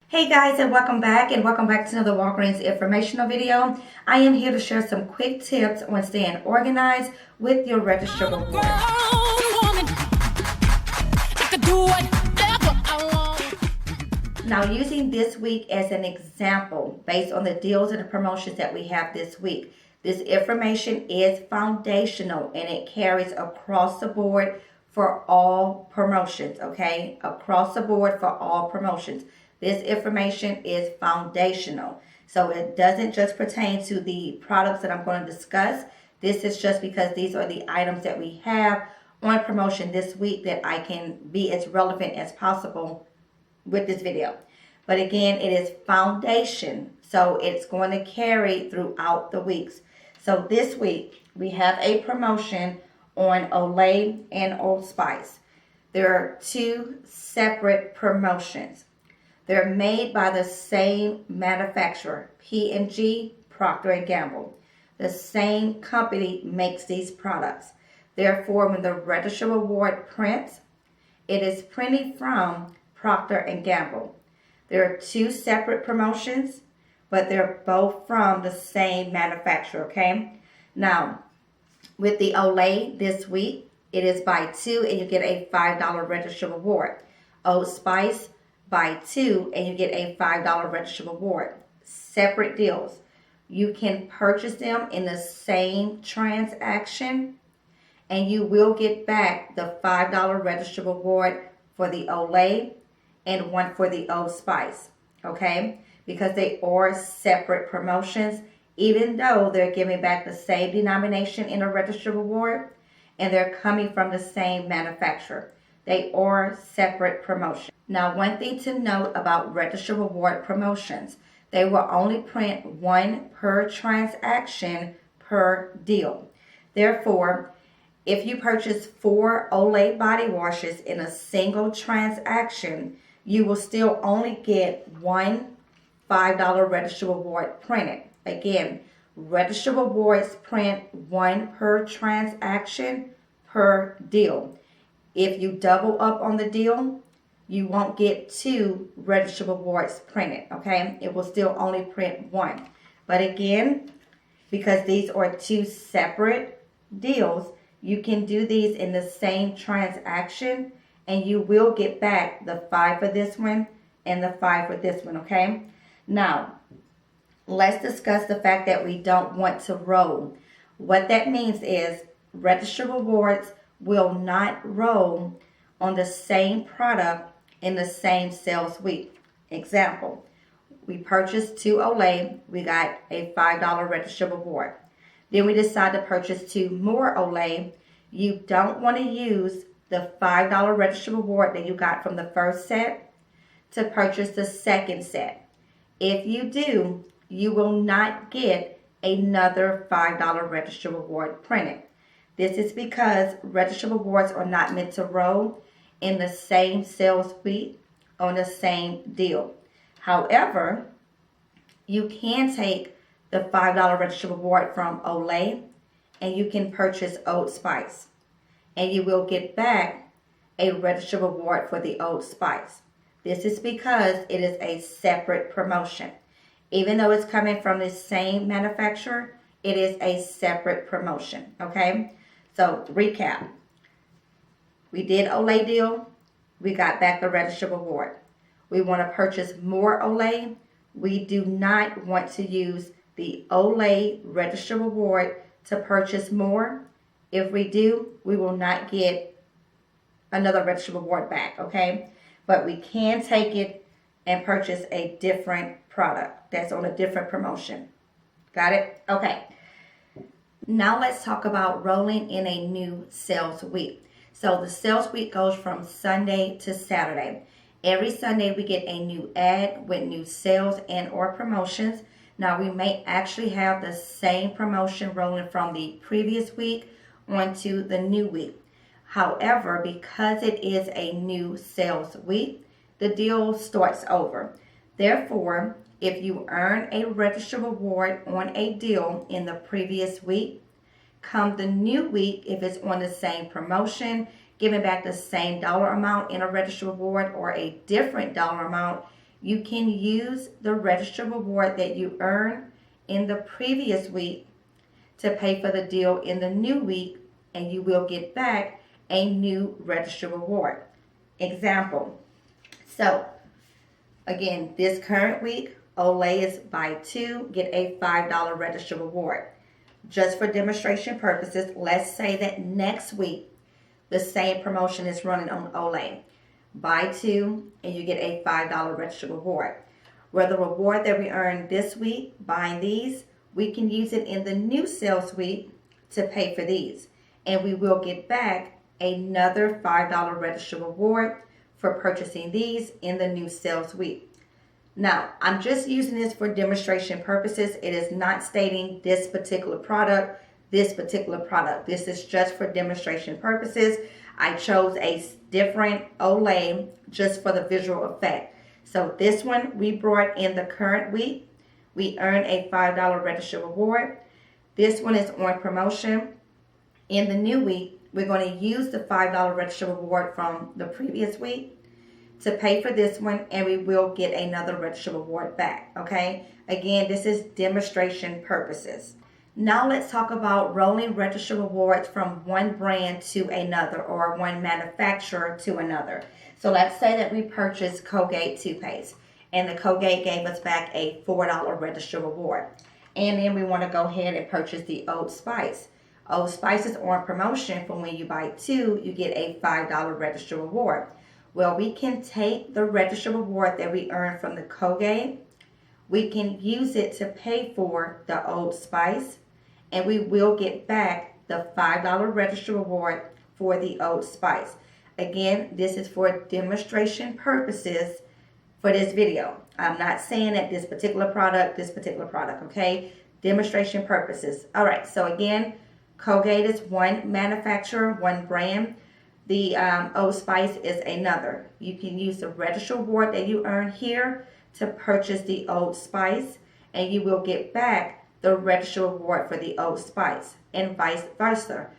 Hey guys, and welcome back to another Walgreens informational video. I am here to share some quick tips on staying organized with your registered rewards. Now, using this week as an example based on the deals and the promotions that we have this week, this information is foundational and it carries across the board for all promotions, okay? Across the board for all promotions. This information is foundational. So it doesn't just pertain to the products that I'm going to discuss. This is just because these are the items that we have on promotion this week that I can be as relevant as possible with this video. But again, it is foundation. So it's going to carry throughout the weeks. So this week, we have a promotion on Olay and Old Spice. There are two separate promotions. They're made by the same manufacturer, P&G, Procter & Gamble. The same company makes these products. Therefore, when the registered reward prints, it is printed from Procter & Gamble. There are two separate promotions, but they're both from the same manufacturer, okay? Now, with the Olay this week, it is buy two and you get a $5 registered reward. Old Spice, buy two and you get a $5 registered reward. Separate deals. You can purchase them in the same transaction and you will get back the $5 registered reward for the Olay and one for the Old Spice, okay? Because they are separate promotions, even though they're giving back the same denomination in a registered reward and they're coming from the same manufacturer. They are separate promotions. Now, one thing to note about registered reward promotions, they will only print one per transaction per deal. Therefore, if you purchase 4 Olay body washes in a single transaction, you will still only get one $5 registered reward printed. Again, registered rewards print one per transaction per deal. If you double up on the deal, you won't get 2 registered rewards printed, okay? It will still only print one. But again, because these are two separate deals, you can do these in the same transaction and you will get back the 5 for this one and the 5 for this one, okay? Now, let's discuss the fact that we don't want to roll. What that means is registered rewards will not roll on the same product in the same sales week. Example, we purchased 2 Olay, we got a $5 registered reward. Then we decide to purchase 2 more Olay. You don't want to use the $5 registered reward that you got from the first set to purchase the second set. If you do, you will not get another $5 registered reward printed. This is because registered rewards are not meant to roll in the same sales week on the same deal. However, you can take the $5 registered reward from Olay and you can purchase Old Spice. And you will get back a registered reward for the Old Spice. This is because it is a separate promotion. Even though it's coming from the same manufacturer, it is a separate promotion, okay? So, recap. We did Olay deal. We got back the registered reward. We want to purchase more Olay. We do not want to use the Olay registered reward to purchase more. If we do, we will not get another registered reward back, okay? But we can take it and purchase a different product that's on a different promotion. Got it? Okay. Now let's talk about rolling in a new sales week. So the sales week goes from Sunday to Saturday. Every Sunday we get a new ad with new sales and or promotions. Now we may actually have the same promotion rolling from the previous week onto the new week. However, because it is a new sales week, the deal starts over. Therefore, if you earn a registered reward on a deal in the previous week, come the new week, if it's on the same promotion, giving back the same dollar amount in a registered reward or a different dollar amount, you can use the registered reward that you earned in the previous week to pay for the deal in the new week, and you will get back a new registered reward. Example. So, again, this current week, Olay is buy two, get a $5 registered reward. Just for demonstration purposes, let's say that next week, the same promotion is running on Olay. Buy two, and you get a $5 registered reward. Where the reward that we earned this week, buying these, we can use it in the new sales week to pay for these. And we will get back another $5 registered reward for purchasing these in the new sales week. Now, I'm just using this for demonstration purposes. It is not stating this particular product, this particular product. This is just for demonstration purposes. I chose a different Olay just for the visual effect. So this one we brought in the current week. We earned a $5 registered reward. This one is on promotion. In the new week, we're going to use the $5 registered reward from the previous week to pay for this one, and we will get another registered reward back, okay? Again, this is demonstration purposes. Now let's talk about rolling registered rewards from one brand to another, or one manufacturer to another. So let's say that we purchased Colgate toothpaste, and the Colgate gave us back a $4 registered reward. And then we want to go ahead and purchase the Old Spice. Old Spice is on promotion. For when you buy two, you get a $5 registered reward. Well, we can take the registered reward that we earned from the Colgate, we can use it to pay for the Old Spice, and we will get back the $5 registered reward for the Old Spice. Again, this is for demonstration purposes for this video. I'm not saying that this particular product, okay? Demonstration purposes. All right, so again, Colgate is one manufacturer, one brand. The Old Spice is another. You can use the registered reward that you earn here to purchase the Old Spice, and you will get back the registered reward for the Old Spice, and vice versa.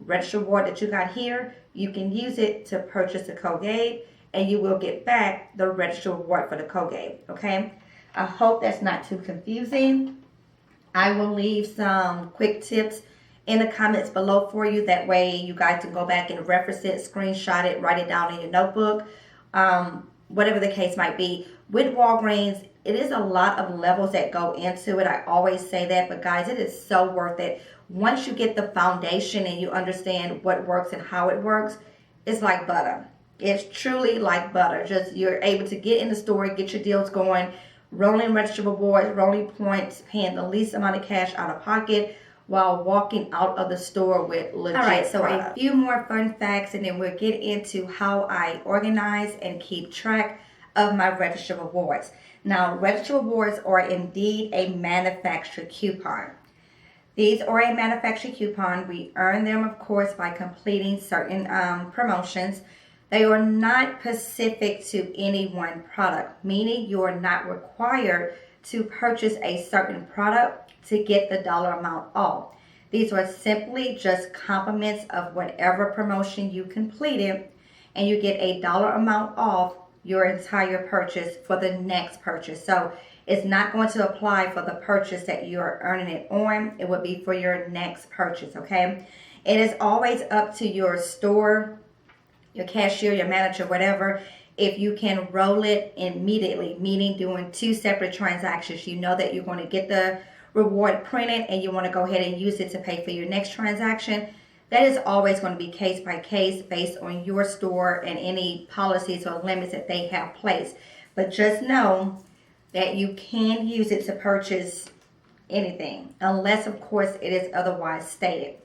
Registered reward that you got here, you can use it to purchase the Colgate, and you will get back the registered reward for the Colgate, okay? I hope that's not too confusing. I will leave some quick tips in the comments below for you. That way you guys can go back and reference it, screenshot it, write it down in your notebook, whatever the case might be. With Walgreens, it is a lot of levels that go into it. I always say that, but guys, it is so worth it. Once you get the foundation and you understand what works and how it works, it's like butter. It's truly like butter. Just you're able to get in the store, get your deals going, rolling registered rewards, rolling points, paying the least amount of cash out of pocket, while walking out of the store with legit. All right, so a few more fun facts, and then we'll get into how I organize and keep track of my registered rewards. Now, registered rewards are indeed a manufacturer coupon. These are a manufacturer coupon. We earn them, of course, by completing certain promotions. They are not specific to any one product, meaning you are not required to purchase a certain product to get the dollar amount off. These are simply just compliments of whatever promotion you completed, and you get a dollar amount off your entire purchase for the next purchase. So it's not going to apply for the purchase that you're earning it on. It would be for your next purchase, okay? It is always up to your store, your cashier, your manager, whatever, if you can roll it immediately, meaning doing two separate transactions. You know that you're going to get the reward printed and you want to go ahead and use it to pay for your next transaction. That is always going to be case by case based on your store and any policies or limits that they have placed. But just know that you can use it to purchase anything, unless of course it is otherwise stated.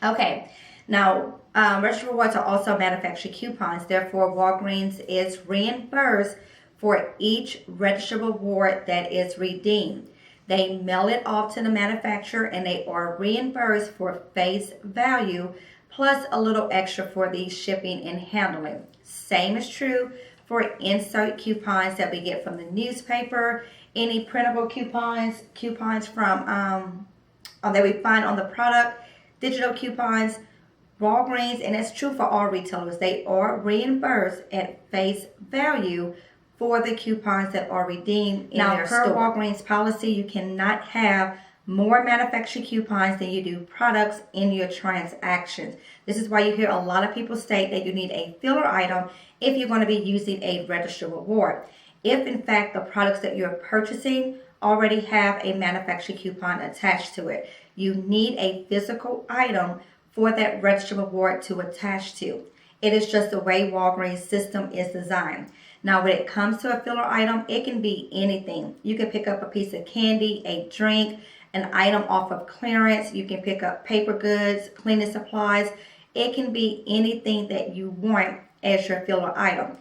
Okay, now registered rewards are also manufacturer coupons. Therefore, Walgreens is reimbursed for each registered reward that is redeemed. They mail it off to the manufacturer, and they are reimbursed for face value plus a little extra for the shipping and handling. Same is true for insert coupons that we get from the newspaper, any printable coupons from that we find on the product, digital coupons. Walgreens, and it's true for all retailers, they are reimbursed at face value for the coupons that are redeemed in their store. Now, per Walgreens policy, you cannot have more manufactured coupons than you do products in your transactions. This is why you hear a lot of people state that you need a filler item if you're going to be using a registered reward. If in fact the products that you're purchasing already have a manufactured coupon attached to it, you need a physical item for that registered reward to attach to. It is just the way Walgreens system is designed. Now, when it comes to a filler item, it can be anything. You can pick up a piece of candy, a drink, an item off of clearance. You can pick up paper goods, cleaning supplies. It can be anything that you want as your filler item.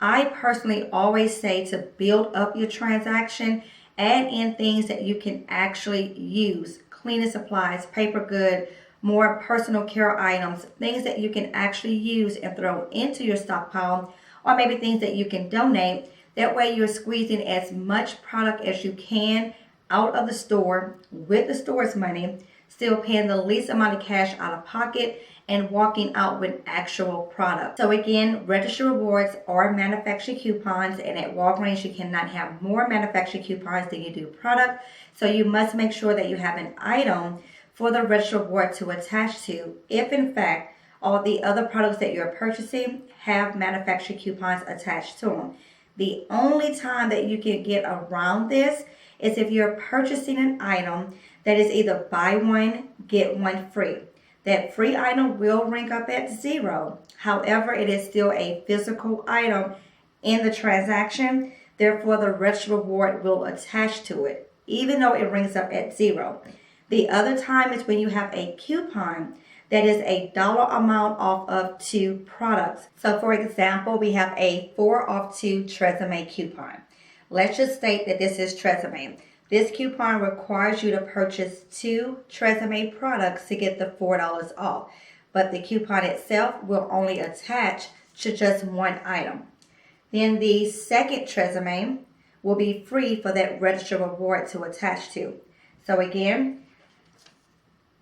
I personally always say to build up your transaction, add in things that you can actually use. Cleaning supplies, paper good, more personal care items, things that you can actually use and throw into your stockpile, or maybe things that you can donate. That way you're squeezing as much product as you can out of the store with the store's money, still paying the least amount of cash out of pocket, and walking out with actual product. So again, registered rewards are manufactured coupons, and at Walgreens you cannot have more manufactured coupons than you do product. So you must make sure that you have an item for the registered reward to attach to if in fact all the other products that you're purchasing have manufactured coupons attached to them. The only time that you can get around this is if you're purchasing an item that is either buy one, get one free. That free item will ring up at zero. However, it is still a physical item in the transaction. Therefore, the registered reward will attach to it, even though it rings up at zero. The other time is when you have a coupon that is a dollar amount off of 2 products. So for example, we have a 4 off 2 Tresemme coupon. Let's just state that this is Tresemme. This coupon requires you to purchase 2 Tresemme products to get the $4 off. But the coupon itself will only attach to just one item. Then the second Tresemme will be free for that registered reward to attach to. So again,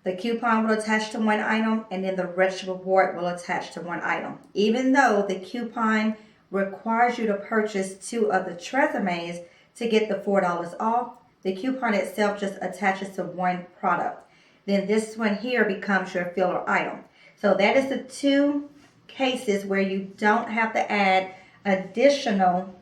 the coupon will attach to one item, and then the registered reward will attach to one item. Even though the coupon requires you to purchase 2 of the Tresemmes to get the $4 off, the coupon itself just attaches to one product. Then this one here becomes your filler item. So that is the 2 cases where you don't have to add additional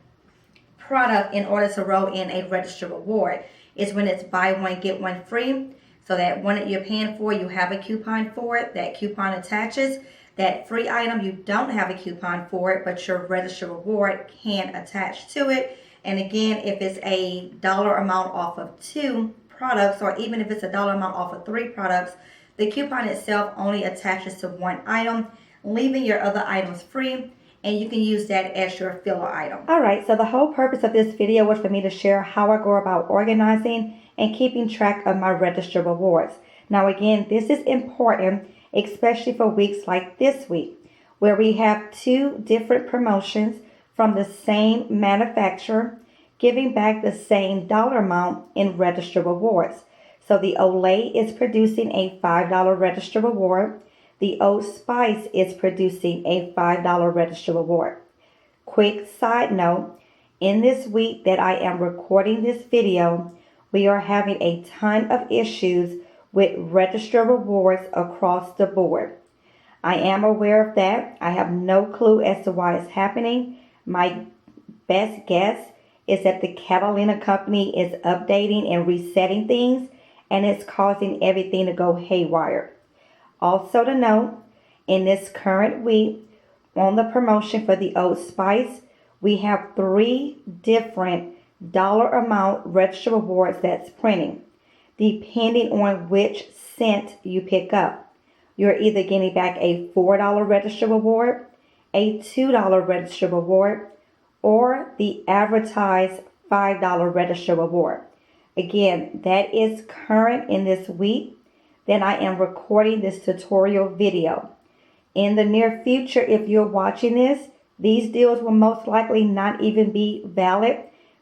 product in order to roll in a registered reward. It's when it's buy one, get one free. So that one that you're paying for, you have a coupon for it. That coupon attaches. That free item, you don't have a coupon for it, but your registered reward can attach to it. And again, if it's a dollar amount off of 2 products, or even if it's a dollar amount off of 3 products, the coupon itself only attaches to one item, leaving your other items free, and you can use that as your filler item. Alright, so the whole purpose of this video was for me to share how I go about organizing and keeping track of my registered rewards. Now again, this is important, especially for weeks like this week, where we have 2 different promotions from the same manufacturer, giving back the same dollar amount in registered rewards. So the Olay is producing a $5 registered reward. The Old Spice is producing a $5 registered reward. Quick side note, in this week that I am recording this video, we are having a ton of issues with registered rewards across the board. I am aware of that. I have no clue as to why it's happening. My best guess is that the Catalina company is updating and resetting things, and it's causing everything to go haywire. Also to note, in this current week, on the promotion for the Old Spice, we have 3 different dollar amount registered rewards that's printing, depending on which scent you pick up. You're either getting back a $4 registered reward, a $2 registered reward, or the advertised $5 registered reward. Again, that is current in this week. Then I am recording this tutorial video. In the near future, if you're watching this, these deals will most likely not even be valid.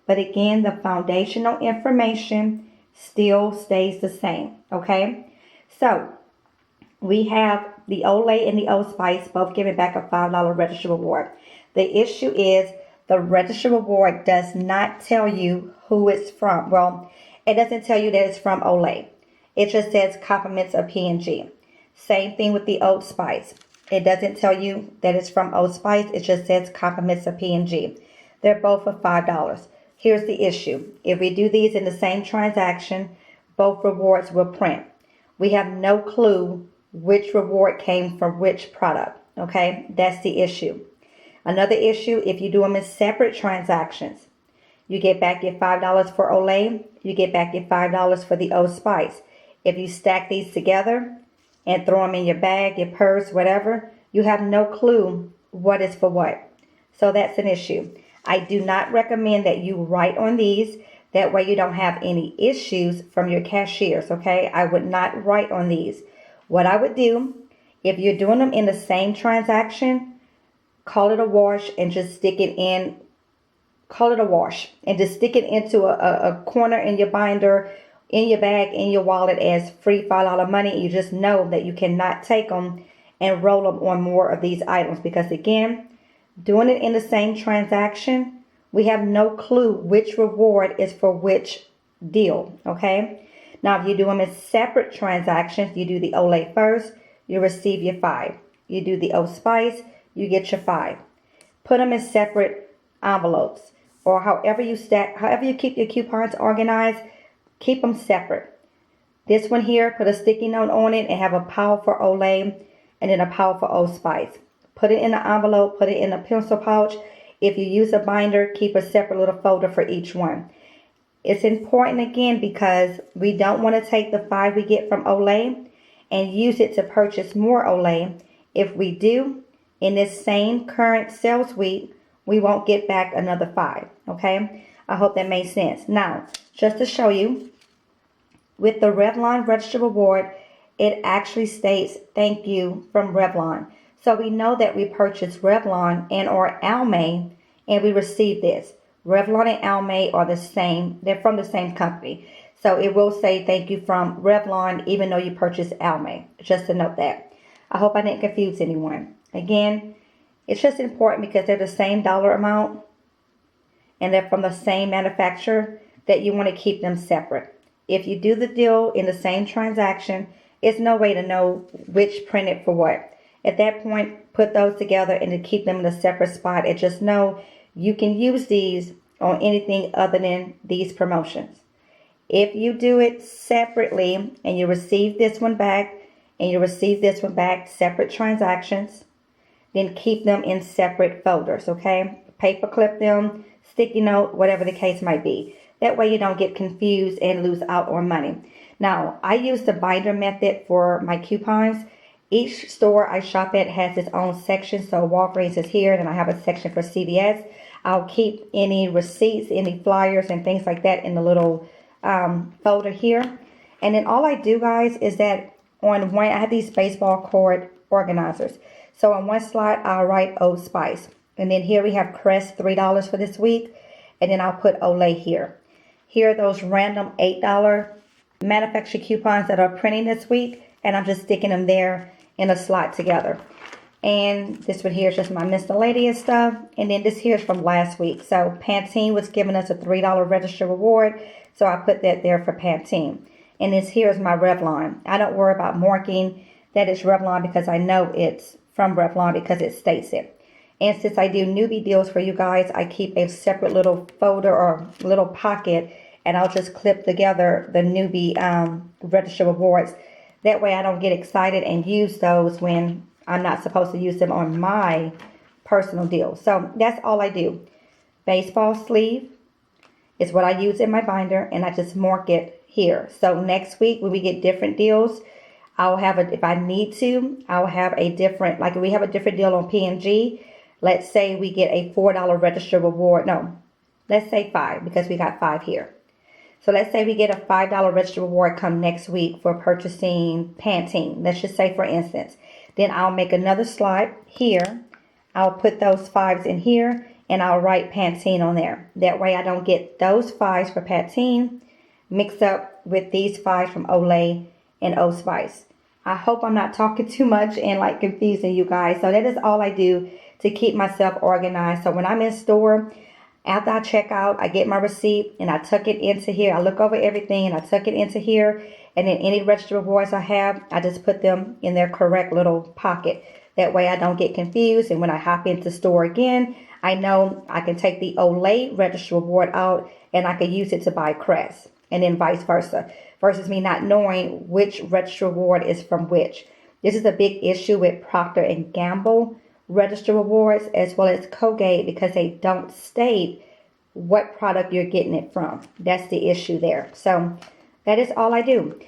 But again, the foundational information still stays the same, okay? So, we have the Olay and the Old Spice both giving back a $5 registered reward. The issue is The register reward does not tell you who it's from. Well, it doesn't tell you that it's from Olay. It just says compliments of P&G. Same thing with the Old Spice. It doesn't tell you that it's from Old Spice. It just says compliments of P&G. They're both for $5. Here's the issue. If we do these in the same transaction, both rewards will print. We have no clue which reward came from which product. Okay, that's the issue. Another issue, if you do them in separate transactions, you get back your $5 for Olay, you get back your $5 for the Old Spice. If you stack these together and throw them in your bag, your purse, whatever, you have no clue what is for what. So that's an issue. I do not recommend that you write on these. That way you don't have any issues from your cashiers, okay? I would not write on these. What I would do, if you're doing them in the same transaction, call it a wash and just stick it in. Call it a wash and just stick it into a corner in your binder, in your bag, in your wallet as free $5 money. You just know that you cannot take them and roll them on more of these items, because again, doing it in the same transaction, we have no clue which reward is for which deal, okay? Now, if you do them in separate transactions, you do the Olay first, you receive your $5. You do the Old Spice, you get your $5. Put them in separate envelopes, or however you keep your coupons organized, keep them separate. This one here, put a sticky note on it and have a pile for Olay and then a pile for Old Spice. Put it in an envelope, put it in a pencil pouch. If you use a binder, keep a separate little folder for each one. It's important again because we don't want to take the $5 we get from Olay and use it to purchase more Olay. If we do, in this same current sales week, we won't get back another $5, okay? I hope that made sense. Now, just to show you, with the Revlon Register Reward, it actually states thank you from Revlon. So we know that we purchased Revlon and or Almay and we received this. Revlon and Almay are the same. They're from the same company. So it will say thank you from Revlon even though you purchased Almay. Just to note that. I hope I didn't confuse anyone. Again, it's just important because they're the same dollar amount and they're from the same manufacturer that you want to keep them separate. If you do the deal in the same transaction, it's no way to know which printed for what. At that point, put those together and to keep them in a separate spot. And just know you can use these on anything other than these promotions. If you do it separately and you receive this one back and you receive this one back, separate transactions, then keep them in separate folders, okay? Paper clip them, sticky note, whatever the case might be. That way you don't get confused and lose out on money. Now, I use the binder method for my coupons. Each store I shop at has its own section. So Walgreens is here, and I have a section for CVS. I'll keep any receipts, any flyers, and things like that in the little folder here. And then all I do, guys, is that on one, I have these baseball cord organizers. So on one slot, I'll write Old Spice. And then here we have Crest, $3 for this week. And then I'll put Olay here. Here are those random $8 manufacturer coupons that are printing this week. And I'm just sticking them there in a slot together. And this one here is just my miscellaneous stuff. And then this here is from last week. So Pantene was giving us a $3 register reward. So I put that there for Pantene. And this here is my Revlon. I don't worry about marking that it's Revlon because I know it's from Revlon because it states it. And since I do newbie deals for you guys, I keep a separate little folder or little pocket. And I'll just clip together the newbie register rewards. That way I don't get excited and use those when I'm not supposed to use them on my personal deal. So that's all I do. Baseball sleeve is what I use in my binder, and I just mark it here. So next week when we get different deals, I'll have if I need to, I'll have a different, like if we have a different deal on P&G, let's say we get a $4 register reward. No, let's say 5 because we got 5 here. So let's say we get a $5 register reward come next week for purchasing Pantene. Let's just say for instance. Then I'll make another slot here. I'll put those 5s in here and I'll write Pantene on there. That way I don't get those 5s for Pantene mixed up with these 5s from Olay and Old Spice. I hope I'm not talking too much and like confusing you guys. So that is all I do to keep myself organized. So when I'm in store, after I check out, I get my receipt and I tuck it into here. I look over everything and I tuck it into here. And then any registered rewards I have, I just put them in their correct little pocket. That way I don't get confused. And when I hop into store again, I know I can take the Olay registered reward out and I can use it to buy Crest. And then vice versa. Versus me not knowing which registered reward is from which. This is a big issue with Procter & Gamble registered rewards as well as Colgate because they don't state what product you're getting it from. That's the issue there. So that is all I do.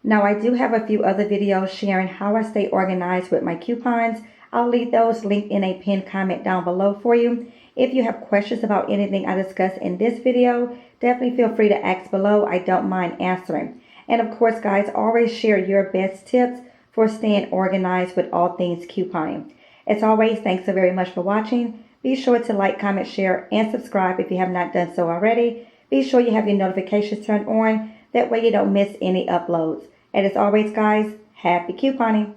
Now I do have a few other videos sharing how I stay organized with my coupons. I'll leave those linked in a pinned comment down below for you. If you have questions about anything I discussed in this video, definitely feel free to ask below. I don't mind answering. And of course, guys, always share your best tips for staying organized with all things couponing. As always, thanks so very much for watching. Be sure to like, comment, share, and subscribe if you have not done so already. Be sure you have your notifications turned on. That way you don't miss any uploads. And as always, guys, happy couponing.